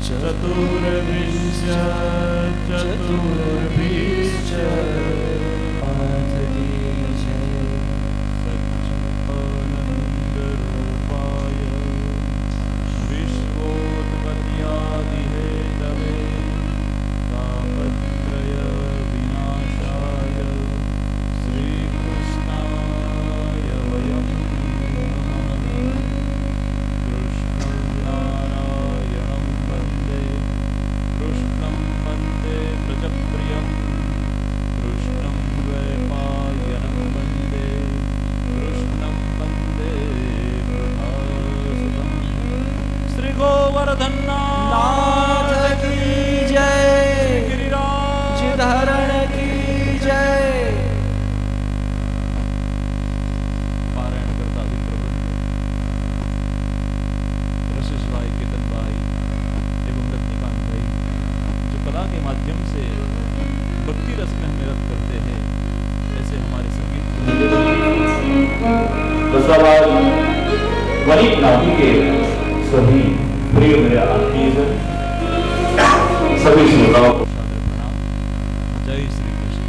चतुर्भिश्च चतुर्भिश्च नाथ की जय। सच्चिदानन्दरूपाय विश्वोत्पत्त्यादिहेतवे तापत्रय विनाशाय श्रीकृष्णाय वयं नमः। कृष्णं नारायणं वन्दे कृष्णं वन्दे व्रजप्रियं कृष्णं द्वैपायनं वन्दे कृष्णं वन्दे वृषभासुतं। श्री गोवर्धन नाथ की जय। गिरिराज धरण की जय। पारायण करता विप्रवृंद रशिश भाई, केतन भाई एवं रत्निकांत भाई जो कला के माध्यम से भक्ति रस में हमें रक्त करते हैं, ऐसे हमारे संगीत बसावाज वनिक नाभि के सभी प्रिय मेरे आत्मीयजन, सभी श्रोताओं को सादर प्रणाम। जय श्री कृष्ण।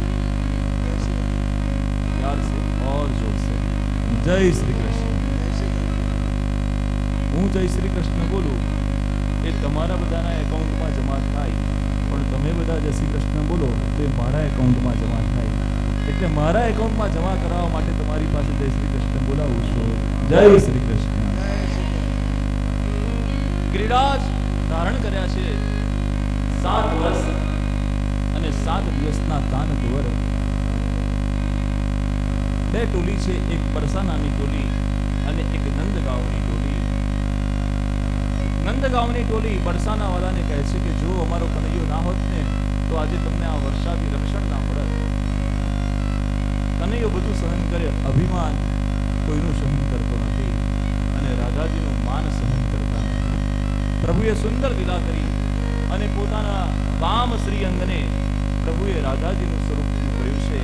प्यार से और जोर से जय श्री कृष्ण। હું જય શ્રી કૃષ્ણ બોલું એ તમારા બધાના એકાઉન્ટમાં જમા થાય, પણ તમે બધા જય શ્રી કૃષ્ણ બોલો તો એ મારા એકાઉન્ટમાં જમા થાય. એટલે મારા એકાઉન્ટમાં જમા કરાવવા માટે તમારી પાસે જય શ્રી કૃષ્ણ બોલાવું છું. જય શ્રી કૃષ્ણ. ગિરિરાજ ધારણ કર્યા છે 7 વર્ષ અને 7 દિવસના કાન દોર. બે ટોલી છે, એક પરસાનાની ટોલી અને એક નંદગાંવની ટોલી. નંદગાંવની ટોલી બરસાનાવાળાને કહે છે કે જો અમારો કનૈયો ના હોત ને તો આજે તમને આ વર્ષાથી રક્ષણ ના મળત. કનૈયો બધું સહન કરે, અભિમાન કોઈનું સહન કરતો નથી અને રાધાજીનું માન સહન કરતા નથી. પ્રભુએ સુંદર લીલા કરી અને પોતાના વામ શ્રી અંગને પ્રભુએ રાધાજીનું સ્વરૂપ કર્યું છે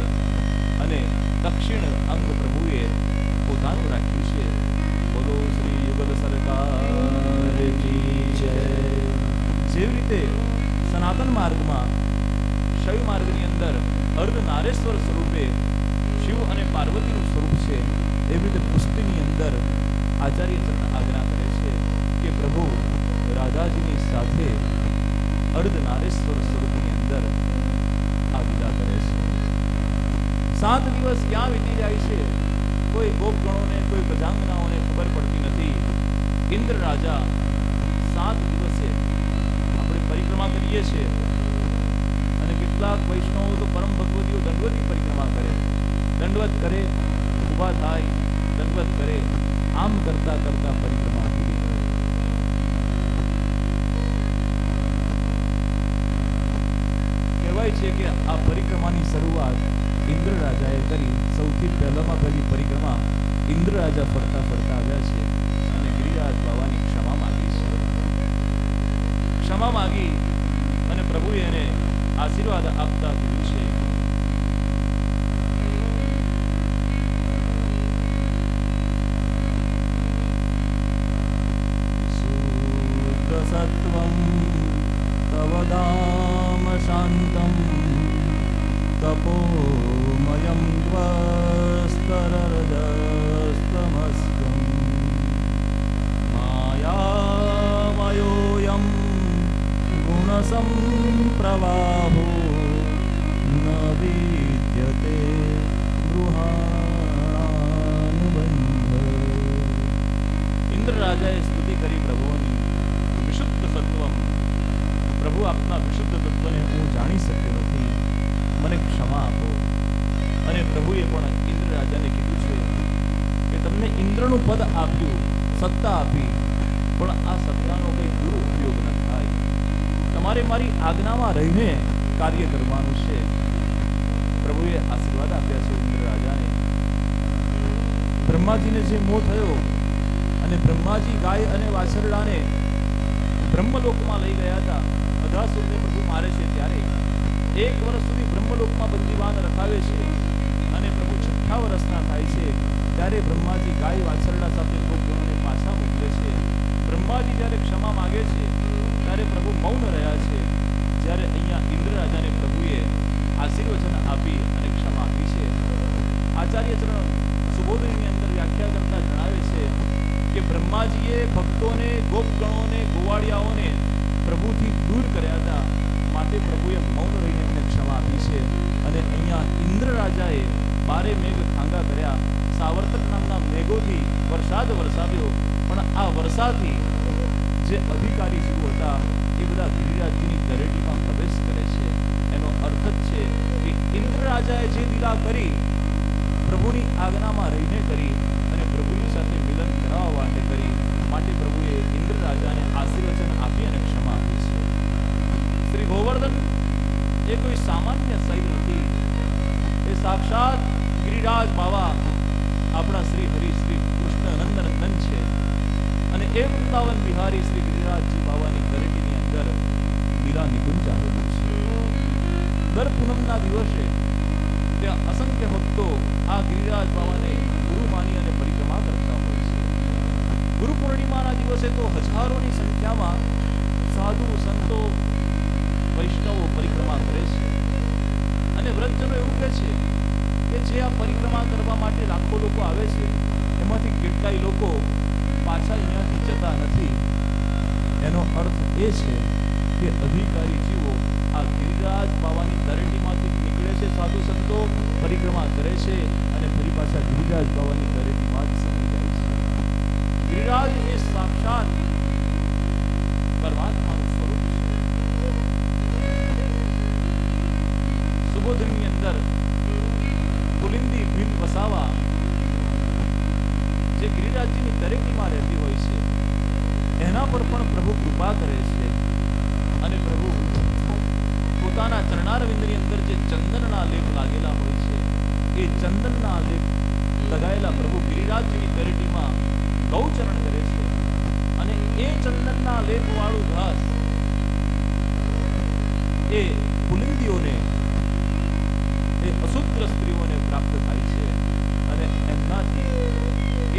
અને દક્ષિણ અંગ પ્રભુએ પોતાનું રાખ્યું છે. બોલો શ્રી યુગલ સરકાર કી જય. જેવી રીતે સનાતન માર્ગમાં શૈવ માર્ગની અંદર અર્ધનારેશ્વર સ્વરૂપે શિવ અને પાર્વતીનું સ્વરૂપ છે, એવી રીતે પુષ્ટિની અંદર આચાર્ય ચરણ આજ્ઞા કરે છે કે પ્રભુ રાધાજીની સાથે અર્ધનારેશ્વર સ્વરૂપની અંદર આ વિદા કરે છે. 7 દિવસ ક્યાં વીતી જાય છે કોઈ ગોપગણોને, કોઈ પ્રજાંગનાઓને ખબર પડતી નથી. ઇન્દ્ર રાજા 7 દિવસે આપણે પરિક્રમા કરીએ છીએ અને કેટલાક વૈષ્ણવો તો પરમ ભગવતીઓ દંડવતી પરિક્રમા કરે, દંડવત કરે, ઊભા થાય, દંડવત કરે, આમ કરતા કરતા પરિક્રમા પૂરી કરે. કહેવાય છે કે આ પરિક્રમાની શરૂઆત ઇન્દ્ર રાજાએ કરી. સૌથી પહેલામાં પહેલી પરિક્રમા ઇન્દ્ર રાજા ફરતા ફરતા આવ્યા છે અને ગિરિરાજ બાવાની ક્ષમા માંગી છે. ક્ષમા માંગી અને પ્રભુએ એને આશીર્વાદ આપતા કીધું છે શુદ્ધ સત્વમ તવ ધામ શાંતમ તપોમયં ત્વસ્તરરજસ્તમસ્કં માયામયોऽયં ગુણસંપ્રવાહો ન વિદ્યતે ગૃહાનુબંધ. ઇન્દ્ર રાજાએ સ્તુતિ કરી પ્રભુની. વિશુદ્ધ સત્વમ, પ્રભુ આપના વિશુદ્ધ તત્વને હું જાણી શક્યો નથી, મને ક્ષમા આપો. અને પ્રભુએ પણ ઇન્દ્ર રાજાને કીધું છે કે તમને ઇન્દ્રનું પદ આપ્યું, સત્તા આપી, પણ આ સત્તાનો કંઈ દુરુપયોગ ન થાય. તમારે મારી આજ્ઞામાં રહીને કાર્ય કરવાનું છે. પ્રભુએ આશીર્વાદ આપ્યા છે ઇન્દ્ર રાજાને. બ્રહ્માજીને જે મોહ થયો અને બ્રહ્માજી ગાય અને વાછરડાને બ્રહ્મલોકમાં લઈ ગયા હતા, અઘાસુરને પ્રભુ મારે છે ત્યારે 1 વર્ષ સુધી બ્રહ્મલોકમાં બંદીવાન રખાવે છે અને પ્રભુ 6 વર્ષના થાય છે ત્યારે બ્રહ્માજી ગાય વાછરડા સાથે ગોપગણોને પાછા મોકલે છે. બ્રહ્માજી જ્યારે ક્ષમા માંગે છે ત્યારે પ્રભુ મૌન રહ્યા છે, જ્યારે અહીંયા ઇન્દ્ર રાજાને પ્રભુએ આશીર્વચન આપી અને ક્ષમા આપી છે. આચાર્ય ચરણ સુબોધની અંદર વ્યાખ્યા કરતા જણાવે છે કે બ્રહ્માજીએ ભક્તોને, ગોપગણોને, ગોવાળિયાઓને પ્રભુથી દૂર કર્યા હતા, માટે પ્રભુએ મૌન રહીને એમને ક્ષમા આપી છે. અને અહીંયા ઇન્દ્ર રાજાએ 12 મેઘ ખાંગા કર્યા, સાવર્તક નામના મેઘોથી વરસાદ વરસાવ્યો, પણ આ વરસાદથી જે અધિકારી જીવો હતા એ બધા ગિરિરાજજીની તળેટીમાં પ્રવેશ કરે છે. એનો અર્થ જ છે કે ઇન્દ્ર રાજાએ જે લીલા કરી પ્રભુની આજ્ઞામાં રહીને કરી અને પ્રભુની સાથે મિલન કરાવવા માટે કરી, માટે પ્રભુએ ઇન્દ્ર રાજાને આશીર્વચન આપી અને ક્ષમા આપી છે. શ્રી ગોવર્ધન એ કોઈ સામાન્ય શૈલ નથી, એ સાક્ષાત ગિરિરાજ બાવા આપણા શ્રી હરિ શ્રી કૃષ્ણ નંદનંદન છે. અને એ વૃંદાવન બિહારી શ્રી ગિરિરાજજી બાવાની તળેટીની અંદર લીલા નિકુંજ આવેલું છે. દર પૂનમના દિવસે ત્યાં અસંખ્ય ભક્તો આ ગિરિરાજ બાવાને ગુરુ માની અને પરિક્રમા કરતા હોય છે. ગુરુ પૂર્ણિમાના દિવસે તો હજારોની સંખ્યામાં સાધુ, સંતો, વૈષ્ણવો પરિક્રમા કરે છે. અને વ્રતજનો એવું કહે છે કે જે આ પરિક્રમા કરવા માટે લાખો લોકો આવે છે, એમાંથી કેટલાય લોકો પાછા અહીંયાથી જતા નથી. એનો અર્થ એ છે કે અધિકારી જીવો આ ગિરિરાજ બાવાની તળેટીમાંથી નીકળે છે, સાધુ સંતો પરિક્રમા કરે છે અને ફરી પાછા ગિરિરાજ બાવાની તળેટીમાં જ સમી જાય છે. ગિરિરાજ એ સાક્ષાત પરમાત્માનું સ્વરૂપ છે. સુબોધની અંદર પુલિંદી ભીલ વસાવા જે ગિરિરાજજીની તળેટીમાં રહેતી હોય છે, એના પર પણ પ્રભુ કૃપા કરે છે. અને પ્રભુ પોતાના ચરણારવિંદની અંદર જે ચંદનના લેપ લાગેલા હોય છે, એ ચંદનના લેપ લગાયેલા પ્રભુ ગિરિરાજજીની તળેટીમાં ગૌચરણ કરે છે. અને એ ચંદનના લેપ વાળું ઘાસ એ પુલિંદીઓને, એ અશુદ્ર સ્ત્રીઓને પ્રાપ્ત થાય છે. અને એમનાથી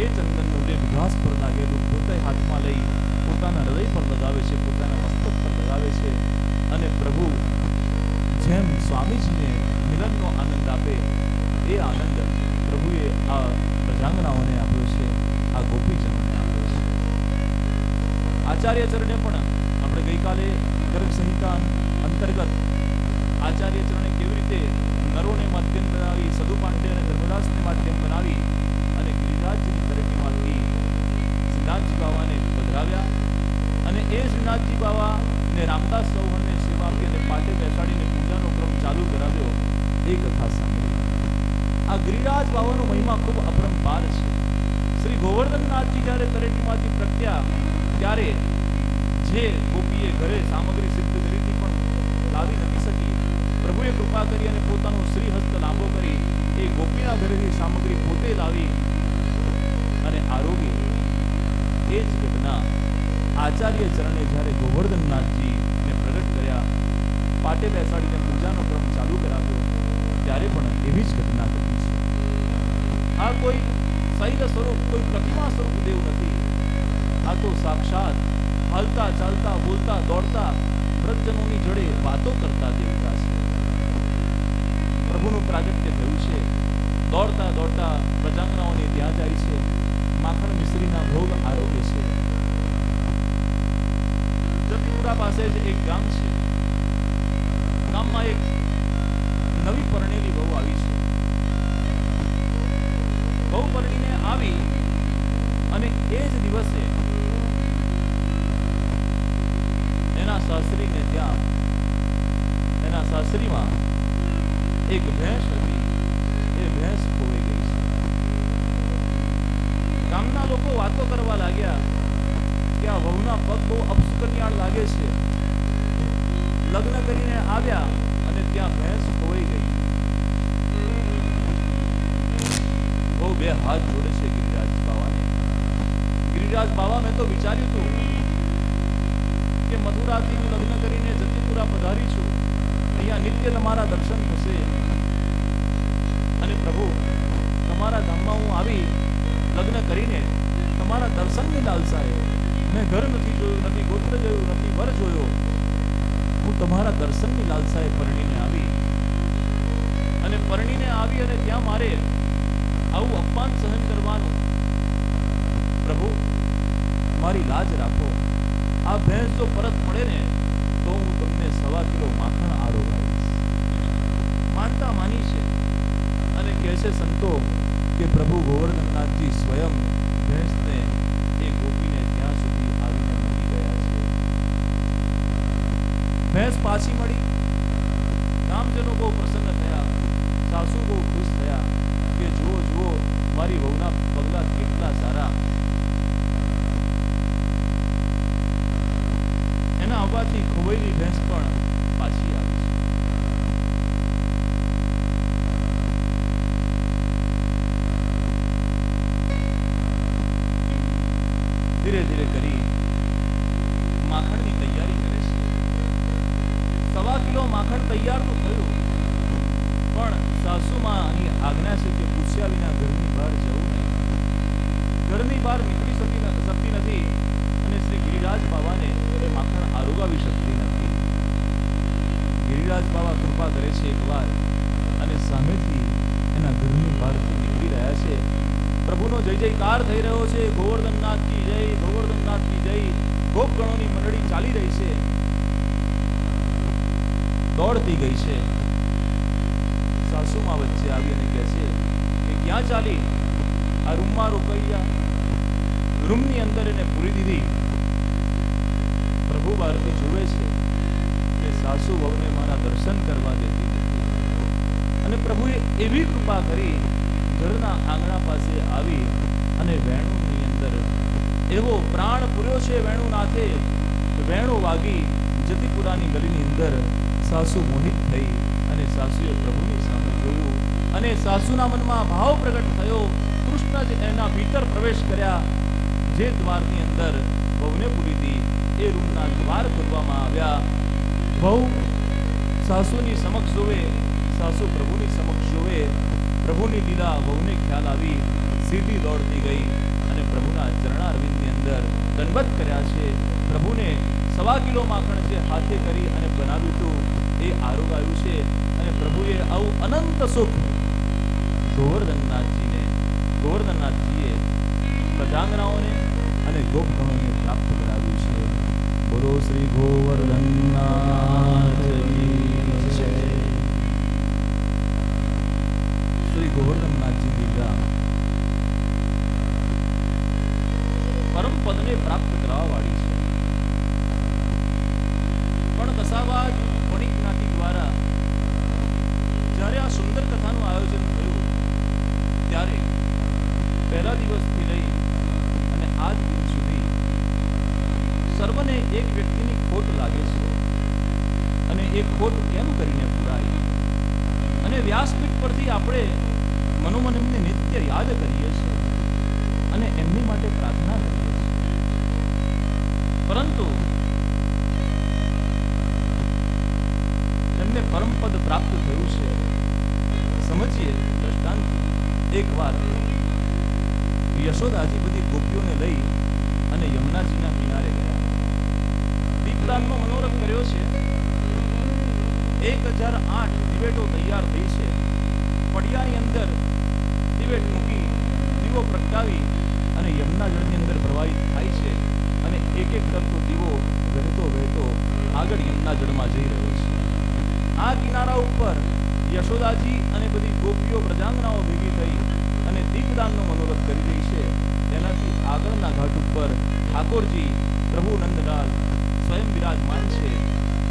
એ ચંદનનું લેપ ઘાસ પર લાગેલું પોતે હાથમાં લઈ પોતાના હૃદય પર લગાવે છે, પોતાના મસ્તક પર લગાવે છે. અને પ્રભુ જેમ સ્વામીજીને મિલનનો આનંદ આપે, એ આનંદ પ્રભુએ આ પ્રજાંગનાઓને આપ્યો છે, આ ગોપીજનોને આપ્યો છે. આચાર્ય ચરણે પણ આપણે ગઈકાલે ગર્ગ સંહિતા અંતર્ગત આચાર્ય ચરણે કેવી રીતે નરોને માધ્યમ બનાવી, સદુ પાંડે અને ધર્મદાસને માધ્યમ બનાવી અને ગિરિરાજજીની તળેટીમાંથી શ્રીનાથજી બાવાને પધરાવ્યા. અને એ શ્રીનાથજી બાવા ને રામદાસ ચૌહાણને સેવા આપી અને પાટે બેસાડીને પૂજાનો ક્રમ ચાલુ કરાવ્યો. એ કથા સાંભળી. આ ગિરિરાજ બાવાનો મહિમા ખૂબ અપરંપાર છે. શ્રી ગોવર્ધનનાથજી જ્યારે તળેટીમાંથી પ્રગટ્યા ત્યારે જે ગોપીએ ઘરે સામગ્રી સિદ્ધ કરી હતી પણ લાવી નથી શકી, પ્રભુએ કૃપા કરી અને પોતાનો શ્રી હસ્ત લાંબો કરી એ ગોપીના ઘરેથી સામગ્રી પોતે લાવી અને આરોગી. એ જ ઘટના આચાર્ય ચરણે જ્યારે ગોવર્ધનનાથજીને પ્રગટ કર્યા, પાટે બેસાડીને પૂજાનો ક્રમ ચાલુ કરાવ્યો, ત્યારે પણ એવી જ ઘટના ઘટી છે. આ કોઈ શૈલ સ્વરૂપ, કોઈ પ્રતિમા સ્વરૂપ દેવ નથી. આ તો સાક્ષાત હાલતા, ચાલતા, બોલતા, દોડતા, વ્રતજનોની જોડે વાતો કરતા દેવતા છે. પ્રભુનું પ્રાગટ્ય થયું છે. દોડતા દોડતા પ્રજાંગનાઓને ત્યાં જાય છે, માખણ મિશ્રીના ભોગ આરોગ્ય છે. જતીપુરા પાસે જ એક ગામ છે. ગામમાં એક નવી પરણેલી વહુ આવી છે. વહુ પરણીને આવી અને એ જ દિવસે એના સાસરીને ત્યાં, એના સાસરીમાં એક ભેંસ હતી. એ ભેંસ ખોવાઈ ગઈ છે. ગામના લોકો વાતો કરવા લાગ્યા કે આ વહુના પગ બહુ અપશુકન્યાળ લાગે છે. લગ્ન કરીને આવ્યા અને ત્યાં ભેંસ ખોવાઈ ગઈ. બહુ બે હાથ જોડે છે ગિરિરાજ બાવાને. ગિરિરાજ બાવા, મેં તો વિચાર્યું હતું કે મથુરાથી હું લગ્ન કરીને જતીપુરા પધારી છું, અહીંયા નિત્ય તમારા દર્શન થશે. અને પ્રભુ, તમારા ધામમાં હું આવી લગ્ન કરીને તમારા દર્શનની લાલસા આવ્યો. મેં ઘર નથી જોયું, નથી ગોત્ર જોયું, નથી વર જોયો, હું તમારા દર્શનની લાલસાએ પરણીને આવી અને ત્યાં મારે આવું અપમાન સહન કરવાનું. પ્રભુ, મારી લાજ રાખો. આ ભેંસ જો પરત મળે ને તો હું તમને 1.25 કિલો માખણ આરોગાવીશ. માનતા માની છે અને કહે છે સંતો કે પ્રભુ ગોવર્ધનનાથજી સ્વયં ભેંસને એ ગોપીને ત્યાં સુધી આવીને મૂકી ગયા છે. ભેંસ પાછી મળી. ગામજનો બહુ પ્રસન્ન થયા, સાસુ બહુ ખુશ થયા કે જુઓ મારી વહુના પગલા કેટલા સારા. એના આવવાથી ખોવાયેલી ભેંસ પણ પાછી આવી છે. ધીરે ધીરે કરી માખણની તૈયારી કરે છે. 1.25 કિલો માખણ તૈયાર તો થયું, પણ સાસુમાની આજ્ઞા છે કે પૂછ્યા વિના ઘરની બહાર જવું નહીં. ઘરની બહાર નીકળી શકતી નથી અને શ્રી ગિરિરાજ બાબાને એ માખણ આરોગાવી શકતી નથી. ગિરિરાજ બાબા કૃપા કરે છે એકવાર અને સામેથી એના ઘરની બહારથી નીકળી રહ્યા છે. પ્રભુનો જય જયકાર થઈ રહ્યો છે. ગોવર્ધનનાથ કી જય, ગોવર્ધનનાથ કી જય. ગોપગણોની મંડળી ચાલી રહી છે, દોડતી ગઈ છે. સાસુમાં વચ્ચે આવી અને કહે છે કે ક્યાં ચાલી? આ રૂમમાં રોકાઈ. રૂમની અંદર એને પૂરી દીધી. પ્રભુ બહારથી જુએ છે કે સાસુ વહુને મારા દર્શન કરવા દેતી નથી. અને પ્રભુએ એવી કૃપા કરી, ઘરના આંગણા પાસે આવી અને વેણુની અંદર એવો પ્રાણ પૂર્યો છે વેણુનાથે. વેણુ વાગી જતીપુરાની ગલીની અંદર સાસુ મોહિત થઈ અને સાસુએ પ્રભુની સામે જોયું અને સાસુના મનમાં ભાવ પ્રગટ થયો. કૃષ્ણ જ એના ભીતર પ્રવેશ કર્યા. જે દ્વારની અંદર વહુને પૂરી હતી એ રૂમના દ્વાર ખોલવામાં આવ્યા. વહુ સાસુની સમક્ષ જોવે, સાસુ પ્રભુની સમક્ષ જોવે. પ્રભુની લીલા વહુને ખ્યાલ આવી, સીધી દોડતી ગઈ અને પ્રભુના ચરણારવિંદની અંદર દંડવત કર્યા છે. પ્રભુને 1.25 કિલો માખણ જે હાથે કરી અને બનાવ્યું હતું એ આરોગાવ્યું છે અને પ્રભુએ આવું અનંત સુખ ગોવર્ધનનાથજીએ પ્રજાંગનાઓને અને ગોપગણોને પ્રાપ્ત કરાવ્યું છે. બોલો શ્રી ગોવર્ધનનાથ કી જય. શ્રી ગોવર્ધનનાથજી લીલા પરમ પદને પ્રાપ્ત કરાવવા વાળી છે. પણ કસાવાજ વણિક નાટી દ્વારા જ્યારે આ સુંદર કથાનું આયોજન થયું ત્યારે પહેલા દિવસથી લઈ અને આજ દિન સુધી સર્વને એક વ્યક્તિની ખોટ લાગે છે અને એ ખોટ કેમ કરીને પૂરાય. અને વ્યાસપીઠ પરથી આપણે મનોમન એમને નિત્ય યાદ કરીએ છીએ અને એમની માટે પ્રાર્થના કરીએ છીએ. પરંતુ એમને પરમ પદ પ્રાપ્ત થયું છે. સમજીએ દ્રષ્ટાંત. એકવાર યશોદાજી બધી ગોપીઓને લઈ અને યમુનાજીના કિનારે ગયા. દીપદાનનો મનોરથ કર્યો છે. 1008 દિવેટો તૈયાર થઈ છે. પડિયાની અંદર દિવેટ મૂકી દીવો પ્રગટાવી અને યમુના જળની અંદર પ્રવાહિત થાય છે અને એક એક કરતો દીવો વહેતો આગળ યમુના જળમાં જઈ રહ્યો છે. આ કિનારા ઉપર યશોદાજી અને બધી ગોપીઓ પ્રજાંગનાઓ ભેગી થઈ અને દીપદાનનો મનોરથ કરી રહી છે. તેનાથી આગળના ઘાટ ઉપર ઠાકોરજી પ્રભુ નંદલાલ સ્વયં વિરાજમાન છે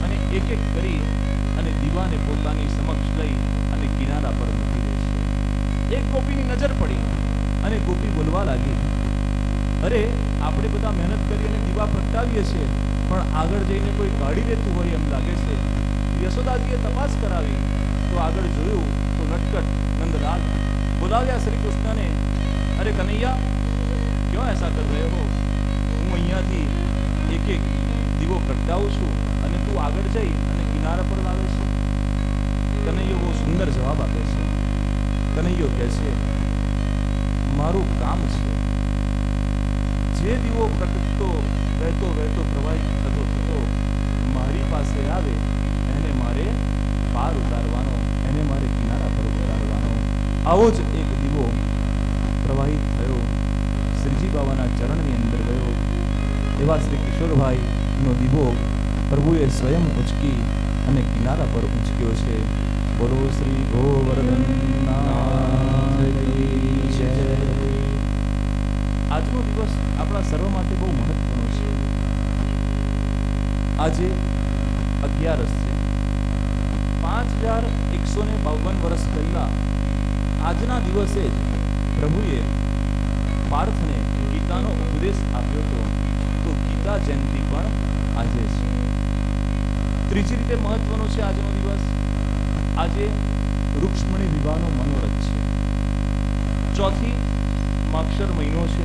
અને એક એક કરી અને દીવાને પોતાની સમક્ષ લઈ અને કિનારા પર મૂકી દે છે. એક ગોપીની નજર પડી અને ગોપી બોલવા લાગી, અરે આપણે બધા મહેનત કરી અને દીવા પ્રગટાવીએ છીએ પણ આગળ જઈને કોઈ કાઢી લેતું હોય એમ લાગે છે. યશોદાજીએ તપાસ કરાવી તો આગળ જોયું તો નટકટ નંદલાલ બોલાવ્યા શ્રી કૃષ્ણને. અરે કનૈયા, ક્यों ऐसा कर रहे हो? હું અહીંયાથી એક એક દીવો પ્રગટાવું છું અને તું આગળ જઈ અને કિનારા પર લાવે છે. કનૈયો બહુ સુંદર જવાબ આપે છે. કનૈયો કહે છે, મારું કામ છે. જે દીવો પ્રગટતો વહેતો પ્રવાહિત થતો મારી પાસે આવે પાર ઉતારવાનો, એને મારે કિનારા પર ઉતારવાનો. આવો જ એક દીવો પ્રવાહિત થયો, શ્રીજી બાબાના ચરણની અંદર ગયો. એવા શ્રી કિશોરભાઈનો દીવો પ્રભુએ સ્વયં ઉંચકી અને કિનારા પર ઉંચક્યો છે. બોલો શ્રી ગોવર્ધનનાથ કી જય. આજનો દિવસ આપણા સર્વ માટે બહુ મહત્વનો છે. આજે 11 છે. 5152 વર્ષ પહેલા આજના દિવસે જ પ્રભુએ પાર્થને ગીતાનો ઉપદેશ આપ્યો હતો. તો ગીતા જયંતિ પણ આજે છે. ત્રીજી રીતે મહત્વનો છે આજનો દિવસ. આજે રૂક્ષ્મણી વિવાહનો મનોરથ છે. ચોથી માક્ષર મહિનો છે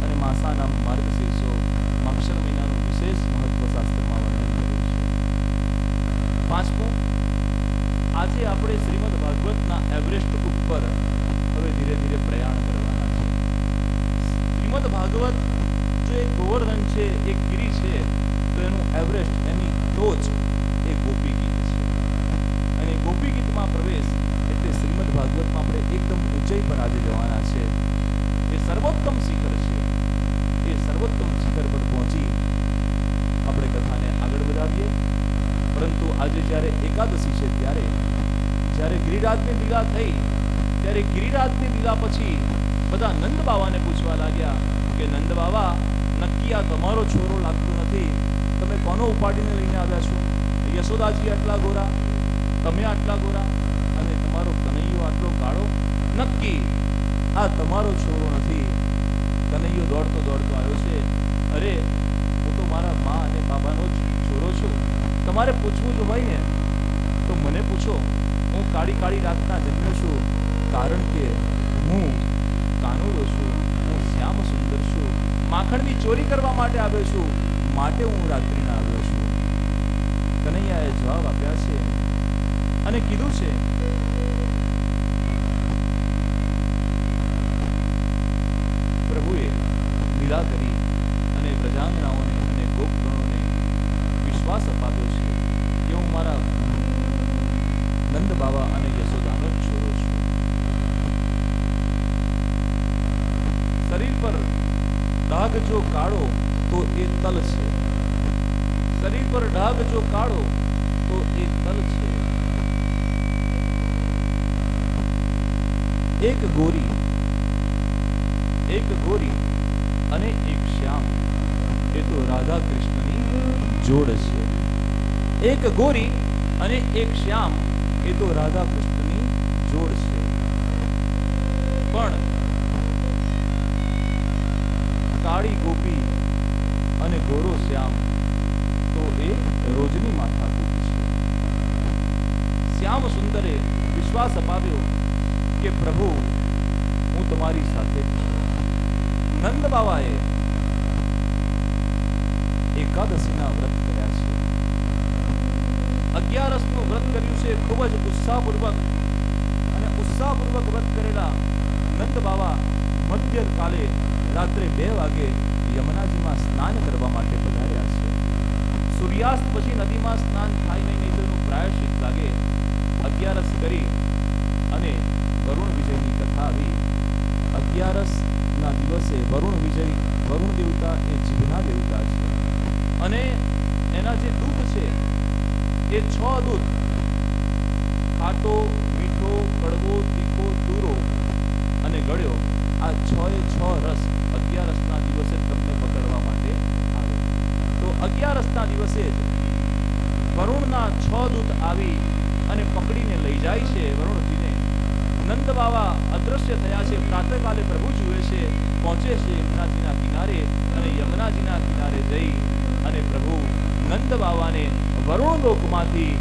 અને માસાના માર્ગશીર્ષો માક્ષર મહિનાનું વિશેષ મહત્વ શાસ્ત્રમાં વર્ણન કર્યું છે. પાંચમું, આજે આપણે શ્રીમદ ભાગવતના એવરેસ્ટ ઉપર હવે ધીરે ધીરે પ્રયાણ કરવાના છે. શ્રીમદ ભાગવત જો એક ગોવર્ધન છે, એક ગિરી છે, તો એનું એવરેસ્ટ, એની ટોચ એ ગોપી ગીત છે. અને ગોપી ગીતમાં પ્રવેશ એટલે શ્રીમદ ભાગવતમાં આપણે એકદમ ઊંચાઈ પર આજે જવાના છે. એ સર્વોત્તમ શિખર છે. એ સર્વોત્તમ શિખર પર પહોંચી આપણે કથાને આગળ વધાવીએ. પરંતુ આજે જ્યારે એકાદશી છે, જ્યારે ગિરિરાજની લીલા થઈ, ત્યારે ગિરિરાજની લીલા પછી બધા નંદ બાવાને પૂછવા લાગ્યા કે નંદ બાવા, નક્કી આ તમારો છોરો લાગતો નથી, તમે કોનો ઉપાડીને લઈને આવ્યા છો? યશોદાજી આટલા ગોરા, તમે આટલા ગોરા, અને તમારો કનૈયો આટલો કાળો, નક્કી આ તમારો છોરો નથી. કનૈયો દોડતો દોડતો આવ્યો છે. અરે, હું તો મારા મા અને બાબાનો જ છોરો છું. તમારે પૂછવું જ હોય ને તો મને પૂછો. હું કાળી કાળી રાતના જન્મ્યો છું, કારણ કે હું કાનુડો છું, હું શ્યામ સુંદર છું, માખણની ચોરી કરવા માટે આવ્યો છું, માટે હું રાત્રિના આવ્યો છું. કનૈયાએ જવાબ આપ્યા છે અને કીધું છે, પ્રભુએ લીલા કરી અને પ્રજાંગનાઓને અને ગોપગણોને વિશ્વાસ અપાવ્યો છે કે હું મારા નંદ બાવા અને યશોદાનો જ છોરો છું. શરીર પર ડાઘ જો કાળો તો એ તલ છે. શરીર પર ડાઘ જો કાળો તો એ તલ છે. એક ગોરી અને એક શ્યામ, એ તો રાધા કૃષ્ણની જોડ છે. એક ગોરી અને એક શ્યામ, એ તો રાધા કૃષ્ણની જોડ છે. પણ કાળી ગોપી અને ગોરો શ્યામ તો એ રોજની માથાકૂટ છે. શ્યામ સુંદરે વિશ્વાસ અપાવ્યો કે પ્રભુ, હું તમારી સાથે છું. નંદ બાવાએ એકાદશીના વ્રત કર્યા છે. 11નું વ્રત કર્યું છે. ખૂબ જ ઉત્સાહપૂર્વક વ્રત કરેલા નંદ બાવા મધ્યકાલે રાત્રે 2 વાગે યમુનાજીમાં સ્નાન કરવા માટે પધાર્યા છે. સૂર્યાસ્ત પછી નદીમાં સ્નાન થાય નહીં તો એનું પ્રાયશ્ચિત લાગે. 11 કરી અને વરુણ વિજયની કથા આવી. 11ના દિવસે વરુણ દેવતા એ જીભના દેવતા છે અને એના જે દૂત છે એ 6 દૂત, ખાટો, મીઠો, કડવો, તીખો, તુરો અને ગળ્યો, આ 6 રસ 11ના દિવસે તમને પકડવા માટે આવે. તો 11ના દિવસે જ વરુણના 6 દૂત આવી અને પકડીને લઈ જાય છે વરુણજીને. નંદ બાવા અદ્રશ્ય થયા છે. પ્રાતઃકાલે પ્રભુ જુએ છે, પહોંચે છે યમુનાજીના કિનારે અને યમુનાજીના કિનારે જઈ અને પ્રભુ નંદ બાવાને વરુણ લોકમાંથી,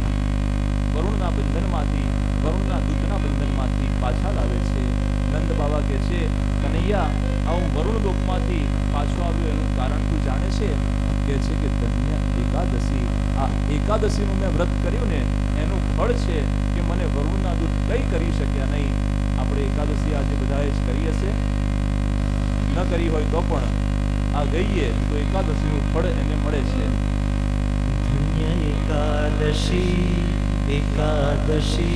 વરુણના બંધનમાંથી, વરુણના દૂતના બંધનમાંથી પાછા લાવે છે. નંદ બાવા કહે છે, કનૈયા, આ હું વરુણ લોકમાંથી પાછો આવ્યો એનું કારણ તું જાણે છે? કહે છે કે ધન્ય એકાદશી, આ એકાદશીનું મેં વ્રત કર્યું ને એનું ફળ છે કે મને વરુણના દૂત કંઈ કરી શક્યા નહીં. આપણે એકાદશી આજે બધાએ જ કરી હશે, ન કરી હોય તો પણ આ ગઈએ તો એકાદશીનું ફળ એને મળે છે. ધન્ય એકાદશી एकादशी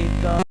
एका